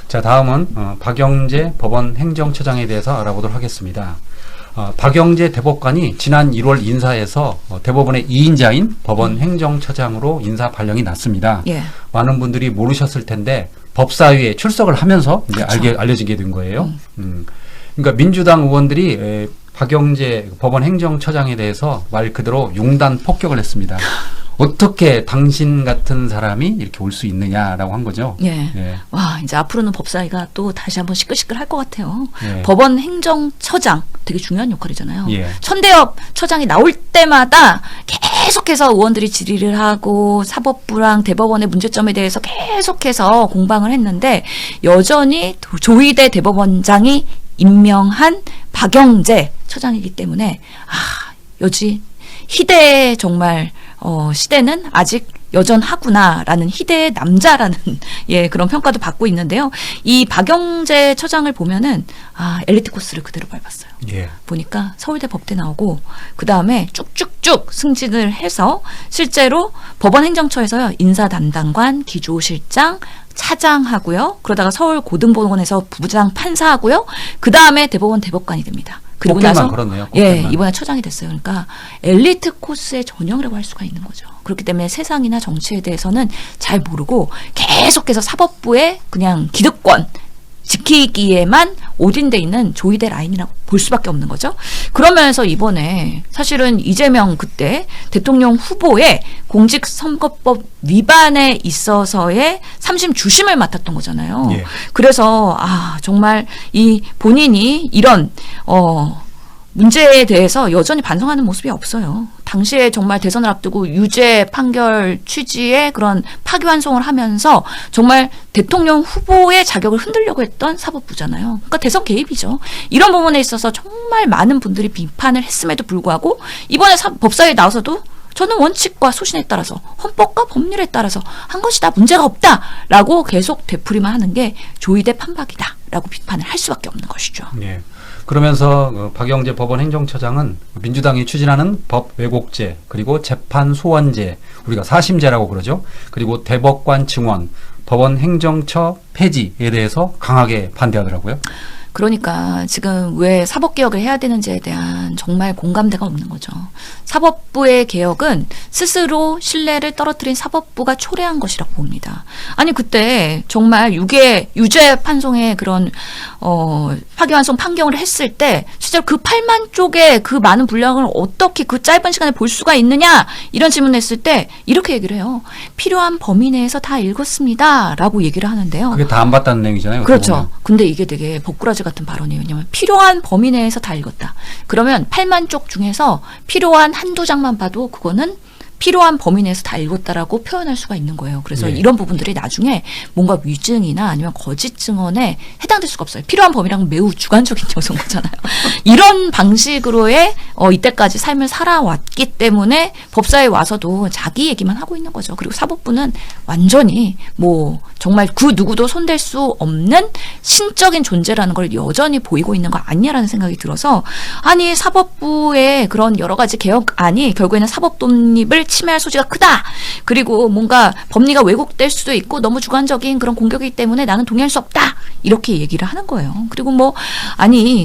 자, 다음은 박영재 법원 행정처장에 대해서 알아보도록 하겠습니다. 박영재 대법관이 지난 1월 인사에서 대법원의 2인자인 법원 행정처장으로 인사 발령이 났습니다. 예. 많은 분들이 모르셨을 텐데 법사위에 출석을 하면서 이제 그렇죠. 알려지게 된 거예요. 그러니까 민주당 의원들이 박영재 법원 행정처장에 대해서 말 그대로 용단 폭격을 했습니다. 어떻게 당신 같은 사람이 이렇게 올 수 있느냐라고 한 거죠. 예. 예. 와, 이제 앞으로는 법사위가 또 다시 한번 시끌시끌 할 것 같아요. 예. 법원 행정처장 되게 중요한 역할이잖아요. 예. 천대엽 처장이 나올 때마다 계속해서 의원들이 질의를 하고 사법부랑 대법원의 문제점에 대해서 계속해서 공방을 했는데 여전히 조희대 대법원장이 임명한 박영재 처장이기 때문에 여지 희대의 정말 시대는 아직 여전하구나라는 희대의 남자라는 그런 평가도 받고 있는데요. 이 박영재 처장을 보면은 엘리트 코스를 그대로 밟았어요. 예. 보니까 서울대 법대 나오고 그 다음에 쭉쭉쭉 승진을 해서 실제로 법원 행정처에서요 인사 담당관, 기조실장, 차장하고요. 그러다가 서울 고등법원에서 부장 판사하고요. 그 다음에 대법원 대법관이 됩니다. 그리고 나서 걸었네요. 이번에 처장이 됐어요. 그러니까 엘리트 코스의 전형이라고 할 수가 있는 거죠. 그렇기 때문에 세상이나 정치에 대해서는 잘 모르고 계속해서 사법부의 그냥 기득권 지키기에만 올인돼 있는 조희대 라인이라고 볼 수밖에 없는 거죠. 그러면서 이번에 사실은 이재명 그때 대통령 후보의 공직선거법 위반에 있어서의 3심 주심을 맡았던 거잖아요. 예. 그래서 정말 이 본인이 이런 문제에 대해서 여전히 반성하는 모습이 없어요. 당시에 정말 대선을 앞두고 유죄 판결 취지의 그런 파기환송을 하면서 정말 대통령 후보의 자격을 흔들려고 했던 사법부잖아요. 그러니까 대선 개입이죠. 이런 부분에 있어서 정말 많은 분들이 비판을 했음에도 불구하고 이번에 법사위에 나와서도 저는 원칙과 소신에 따라서 헌법과 법률에 따라서 한 것이다. 문제가 없다라고 계속 되풀이만 하는 게 조희대 판박이다라고 비판을 할 수밖에 없는 것이죠. 예. 그러면서 박영재 법원 행정처장은 민주당이 추진하는 법 왜곡죄 그리고 재판 소원제 우리가 사심제라고 그러죠. 그리고 대법관 증원, 법원 행정처 폐지에 대해서 강하게 반대하더라고요. 그러니까 지금 왜 사법개혁을 해야 되는지에 대한 정말 공감대가 없는 거죠. 사법부의 개혁은 스스로 신뢰를 떨어뜨린 사법부가 초래한 것이라고 봅니다. 아니 그때 정말 유죄 판송의 그런 파기환송 판결을 했을 때 실제로 그 8만 쪽의 그 많은 분량을 어떻게 그 짧은 시간에 볼 수가 있느냐 이런 질문을 했을 때 이렇게 얘기를 해요. 필요한 범위 내에서 다 읽었습니다 라고 얘기를 하는데요. 그게 다 안 봤다는 내용이잖아요. 그렇죠. 근데 이게 되게 법꾸라지 같은 발언이에요. 왜냐하면 필요한 범위 내에서 다 읽었다. 그러면 8만 쪽 중에서 필요한 한두 장만 봐도 그거는 필요한 범위 내에서 다 읽었다라고 표현할 수가 있는 거예요. 그래서 이런 부분들이 나중에 뭔가 위증이나 아니면 거짓 증언에 해당될 수가 없어요. 필요한 범위랑은 매우 주관적인 요소인 거잖아요. 이런 방식으로의 이때까지 삶을 살아왔기 때문에 법사에 와서도 자기 얘기만 하고 있는 거죠. 그리고 사법부는 완전히 정말 그 누구도 손댈 수 없는 신적인 존재라는 걸 여전히 보이고 있는 거 아니냐라는 생각이 들어서 아니 사법부의 그런 여러 가지 개혁안이 결국에는 사법 독립을 침해할 소지가 크다. 그리고 뭔가 법리가 왜곡될 수도 있고 너무 주관적인 그런 공격이기 때문에 나는 동의할 수 없다. 이렇게 얘기를 하는 거예요. 그리고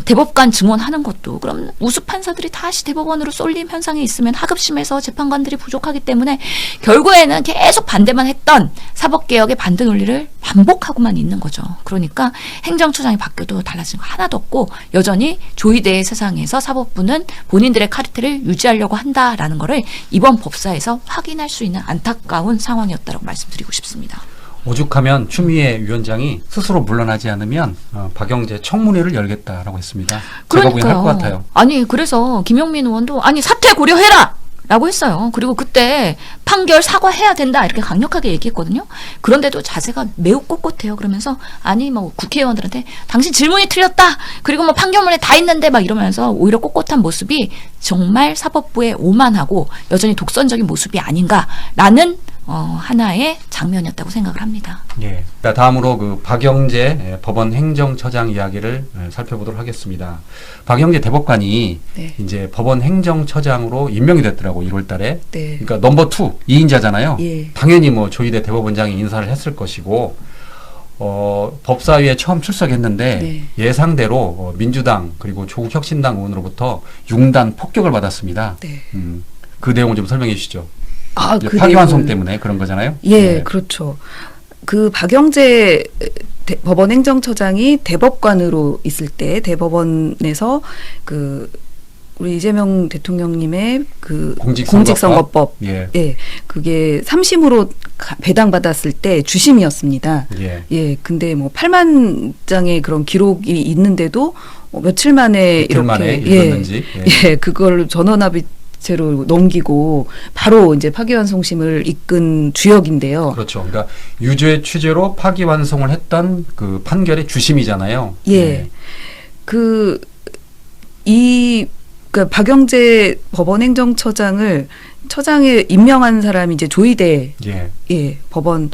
대법관 증언하는 것도 그럼 우수 판사들이 다시 대법원으로 쏠림 현상이 있으면 하급심에서 재판관들이 부족하기 때문에 결국에는 계속 반대만 했던 사법개혁의 반대 논리를 반복하고만 있는 거죠. 그러니까 행정처장이 바뀌어도 달라진 거 하나도 없고 여전히 조희대의 세상에서 사법부는 본인들의 카르텔을 유지하려고 한다라는 거를 이번 법사에서 확인할 수 있는 안타까운 상황이었다고 말씀드리고 싶습니다. 오죽하면 추미애 위원장이 스스로 물러나지 않으면 박영재 청문회를 열겠다라고 했습니다. 제가 보기엔 할 것 같아요. 아니 그래서 김용민 의원도 사퇴 고려해라! 라고 했어요. 그리고 그때 판결 사과해야 된다 이렇게 강력하게 얘기했거든요. 그런데도 자세가 매우 꼿꼿해요. 그러면서 국회의원들한테 당신 질문이 틀렸다. 그리고 판결문에 다 있는데 이러면서 오히려 꼿꼿한 모습이 정말 사법부에 오만하고 여전히 독선적인 모습이 아닌가라는 하나의 장면이었다고 생각을 합니다. 예. 다음으로 박영재 법원 행정처장 이야기를 살펴보도록 하겠습니다. 박영재 대법관이 이제 법원 행정처장으로 임명이 됐더라고 1월달에. 네. 그러니까 넘버 2, 2인자잖아요. 예. 당연히 조희대 대법원장이 인사를 했을 것이고 법사위에 처음 출석했는데 네. 예상대로 민주당 그리고 조국 혁신당 의원으로부터 융단 폭격을 받았습니다. 네. 그 내용을 좀 설명해 주시죠. 아, 이제 그 파기환송 내용을- 때문에 그런 거잖아요. 예, 네. 그렇죠. 그 박영재 법원 행정처장이 대법관으로 있을 때 대법원에서 그 우리 이재명 대통령님의 그 공직선거법, 예. 예, 그게 3심으로 배당받았을 때 주심이었습니다. 예. 예, 근데 뭐 8만 장의 그런 기록이 있는데도 며칠 만에 이틀 이렇게 만에 예, 읽었는지. 예. 예, 그걸 전원합의체로 넘기고 바로 이제 파기환송심을 이끈 주역인데요. 그렇죠. 그러니까 유죄 취지로 파기환송을 했던 그 판결의 주심이잖아요. 예, 그러니까 박영재 법원행정처장을 처장에 임명한 사람이 이제 조희대 예. 예, 법원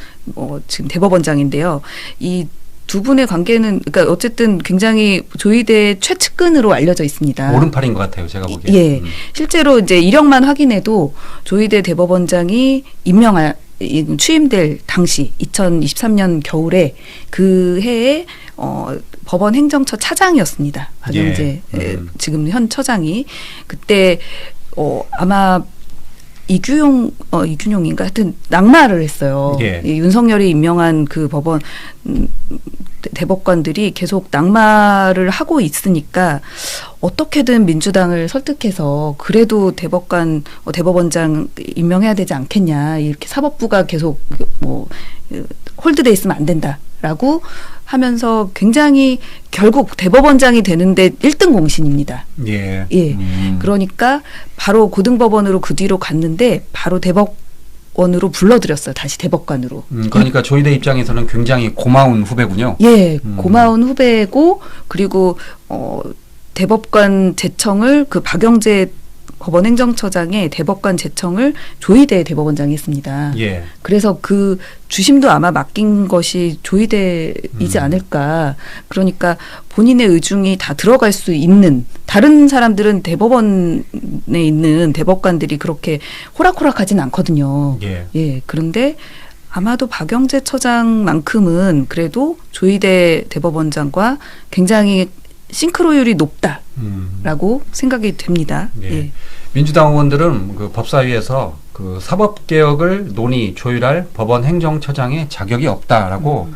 지금 대법원장인데요. 이 두 분의 관계는 그러니까 어쨌든 굉장히 조희대 최측근으로 알려져 있습니다. 오른팔인 것 같아요. 제가 보기에. 예, 실제로 이제 이력만 확인해도 조희대 대법원장이 취임될 당시 2023년 겨울에 그 해에 법원 행정처 차장이었습니다. 박영재 예. 지금 현 처장이 그때 아마 이균용인가 하여튼 낙마를 했어요. 예. 이 윤석열이 임명한 그 법원 대법관들이 계속 낙마를 하고 있으니까 어떻게든 민주당을 설득해서 그래도 대법원장 임명해야 되지 않겠냐. 이렇게 사법부가 계속 홀드돼 있으면 안 된다라고 하면서 굉장히 결국 대법원장이 되는데 1등 공신입니다. 예. 예. 그러니까 바로 고등법원으로 그 뒤로 갔는데 바로 대법원으로 불러들였어요. 다시 대법관으로. 그러니까 조희대 입장에서는 굉장히 고마운 후배군요. 예, 고마운 후배고 그리고 대법관 제청을 그 박영재 법원행정처장의 대법관 제청을 조희대 대법원장이 했습니다. 예. 그래서 그 주심도 아마 맡긴 것이 조희대이지 않을까. 그러니까 본인의 의중이 다 들어갈 수 있는 다른 사람들은 대법원에 있는 대법관들이 그렇게 호락호락하진 않거든요. 예. 예. 그런데 아마도 박영재 처장만큼은 그래도 조희대 대법원장과 굉장히 싱크로율이 높다라고 생각이 됩니다. 예. 예. 민주당 의원들은 그 법사위에서 그 사법개혁을 논의 조율할 법원 행정처장의 자격이 없다라고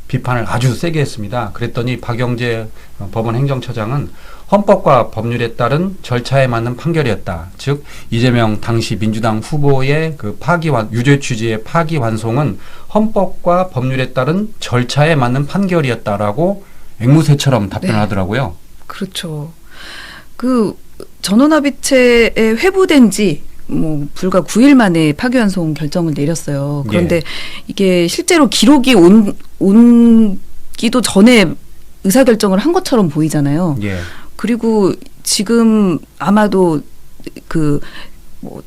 비판을 아주 세게 했습니다. 그랬더니 박영재 법원 행정처장은 헌법과 법률에 따른 절차에 맞는 판결이었다. 즉 이재명 당시 민주당 후보의 그 유죄 취지의 파기환송은 헌법과 법률에 따른 절차에 맞는 판결이었다라고 앵무새처럼 답변을 네. 하더라고요. 그렇죠. 그 전원합의체에 회부된 지 불과 9일 만에 파기환송 결정을 내렸어요. 그런데 이게 실제로 기록이 온기도 전에 의사결정을 한 것처럼 보이잖아요. 예. 그리고 지금 아마도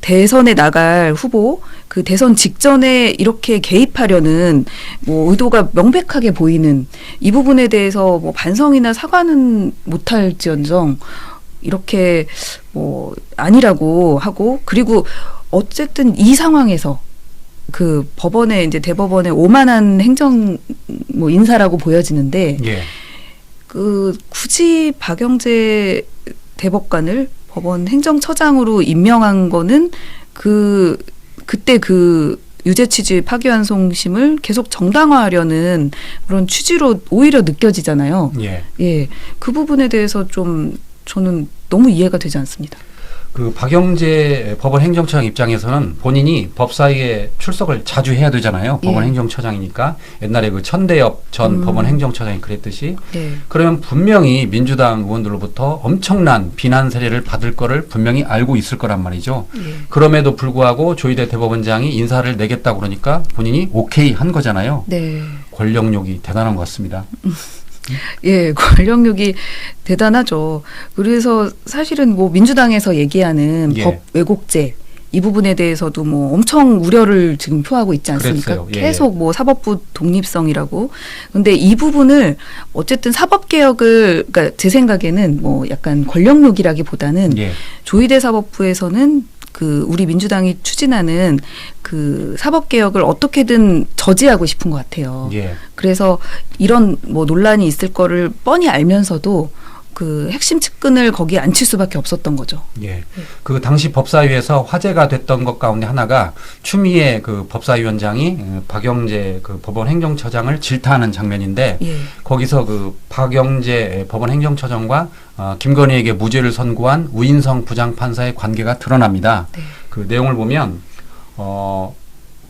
대선에 나갈 후보 그 대선 직전에 이렇게 개입하려는 의도가 명백하게 보이는 이 부분에 대해서 반성이나 사과는 못할지언정 이렇게 아니라고 하고 그리고 어쨌든 이 상황에서 그 법원에 이제 대법원의 오만한 행정 인사라고 보여지는데 예. 굳이 박영재 대법관을 법원 행정처장으로 임명한 거는 그때 유죄 취지 파기환송심을 계속 정당화하려는 그런 취지로 오히려 느껴지잖아요. 예. 예, 그 부분에 대해서 좀 저는 너무 이해가 되지 않습니다. 그 박영재 법원 행정처장 입장에서는 본인이 법사위에 출석을 자주 해야 되잖아요. 법원 행정처장이니까 옛날에 그 천대엽 전 법원 행정처장이 그랬듯이 네. 그러면 분명히 민주당 의원들로부터 엄청난 비난 세례를 받을 거를 분명히 알고 있을 거란 말이죠. 예. 그럼에도 불구하고 조희대 대법원장이 인사를 내겠다고 그러니까 본인이 오케이 한 거잖아요. 네. 권력욕이 대단한 것 같습니다. 예, 권력욕이 대단하죠. 그래서 사실은 민주당에서 얘기하는 법 왜곡죄 이 부분에 대해서도 엄청 우려를 지금 표하고 있지 않습니까? 그랬어요. 예. 계속 사법부 독립성이라고. 근데 이 부분을 어쨌든 사법개혁을 그러니까 제 생각에는 약간 권력욕이라기보다는 조희대 사법부에서는 그 우리 민주당이 추진하는 그 사법개혁을 어떻게든 저지하고 싶은 것 같아요. 예. 그래서 이런 뭐 논란이 있을 거를 뻔히 알면서도 그 핵심 측근을 거기에 앉힐 수밖에 없었던 거죠. 예. 그 당시 법사위에서 화제가 됐던 것 가운데 하나가 추미애 그 법사위원장이 박영재 그 법원 행정처장을 질타하는 장면인데 예. 거기서 그 박영재 법원 행정처장과 김건희에게 무죄를 선고한 우인성 부장판사의 관계가 드러납니다. 네. 그 내용을 보면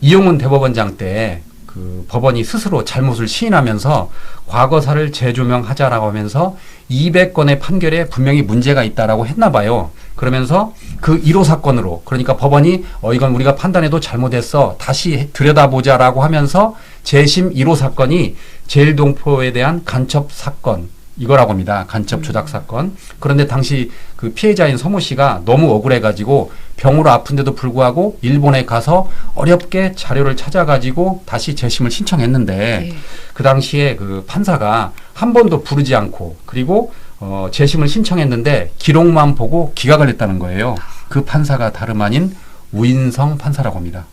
이용훈 대법원장 때 그 법원이 스스로 잘못을 시인하면서 과거사를 재조명하자라고 하면서 200건의 판결에 분명히 문제가 있다라고 했나 봐요. 그러면서 그 1호 사건으로 그러니까 법원이 이건 우리가 판단해도 잘못했어. 다시 들여다보자라고 하면서 재심 1호 사건이 제일동포에 대한 간첩 사건 이거라고 합니다. 간첩 조작 사건. 그런데 당시 그 피해자인 서모 씨가 너무 억울해가지고 병으로 아픈데도 불구하고 일본에 가서 어렵게 자료를 찾아가지고 다시 재심을 신청했는데 네. 그 당시에 그 판사가 한 번도 부르지 않고 그리고 재심을 신청했는데 기록만 보고 기각을 했다는 거예요. 그 판사가 다름 아닌 우인성 판사라고 합니다.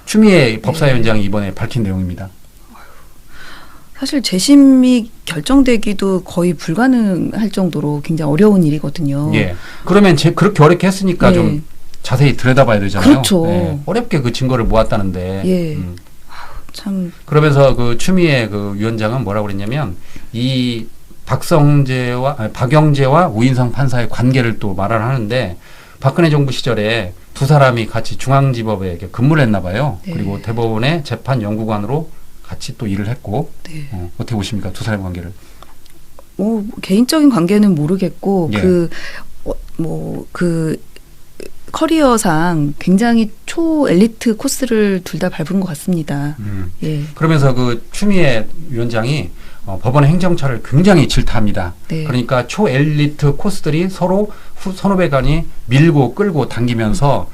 추미애 법사위원장이 이번에 밝힌 내용입니다. 사실 재심이 결정되기도 거의 불가능할 정도로 굉장히 어려운 일이거든요. 예. 그러면 그렇게 어렵게 했으니까 예. 좀 자세히 들여다봐야 되잖아요. 그렇죠. 예. 어렵게 그 증거를 모았다는데. 예. 참 그러면서 그 추미애 그 위원장은 뭐라고 그랬냐면 이 박영재와 우인성 판사의 관계를 또 말을 하는데 박근혜 정부 시절에 두 사람이 같이 중앙지법에 이렇게 근무를 했나 봐요. 네. 그리고 대법원의 재판연구관으로 같이 또 일을 했고 네. 어떻게 보십니까? 두 사람의 관계를. 뭐 개인적인 관계는 모르겠고 예. 그 커리어상 굉장히 초 엘리트 코스를 둘 다 밟은 것 같습니다. 예. 그러면서 그 추미애 위원장이 법원 행정처를 굉장히 질타합니다. 네. 그러니까 초엘리트 코스들이 서로 선후배 간이 밀고 끌고 당기면서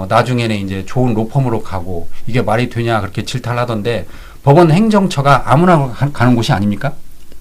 나중에는 이제 좋은 로펌으로 가고 이게 말이 되냐 그렇게 질타를 하던데 법원 행정처가 아무나 가는 곳이 아닙니까?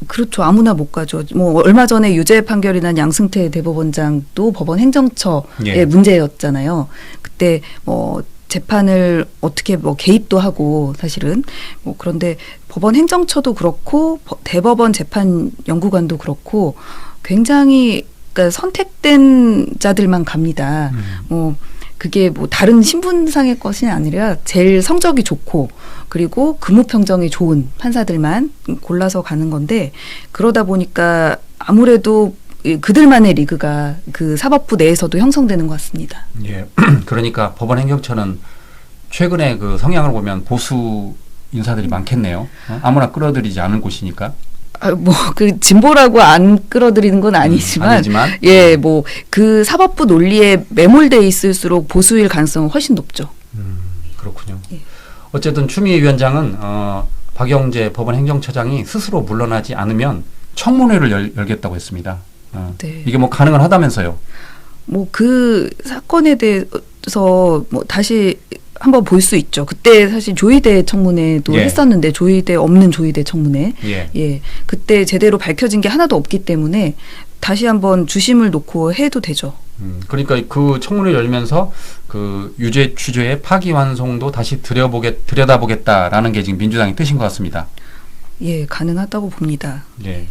그렇죠. 아무나 못 가죠. 뭐 얼마 전에 유죄 판결이 난 양승태 대법원장도 법원 행정처의 예. 문제였잖아요. 그때 뭐 재판을 어떻게 뭐 개입도 하고 사실은 뭐 그런데 법원 행정처도 그렇고 대법원 재판 연구관도 그렇고 굉장히 그러니까 선택된 자들만 갑니다. 뭐 그게 뭐 다른 신분상의 것이 아니라 제일 성적이 좋고 그리고 근무평정이 좋은 판사들만 골라서 가는 건데 그러다 보니까 아무래도 그들만의 리그가 그 사법부 내에서도 형성되는 것 같습니다. 예. 그러니까 법원 행정처는 최근에 그 성향을 보면 보수 인사들이 많겠네요. 아무나 끌어들이지 않은 곳이니까. 뭐 그 진보라고 안 끌어들이는 건 아니지만, 예, 뭐 그 사법부 논리에 매몰돼 있을수록 보수일 가능성은 훨씬 높죠. 그렇군요. 예. 어쨌든 추미애 위원장은 박영재 법원 행정처장이 스스로 물러나지 않으면 청문회를 열겠다고 했습니다. 네. 이게 뭐 가능은 하다면서요? 뭐 그 사건에 대해서 뭐 다시 한번 볼 수 있죠. 그때 사실 조의대 청문회도 예. 했었는데 조의대 없는 조의대 청문회. 예. 예. 그때 제대로 밝혀진 게 하나도 없기 때문에 다시 한번 주심을 놓고 해도 되죠. 그러니까 그 청문회 열면서 그 유죄 취조의 파기환송도 다시 들여다보겠다라는 게 지금 민주당의 뜻인 것 같습니다. 예, 가능하다고 봅니다. 예.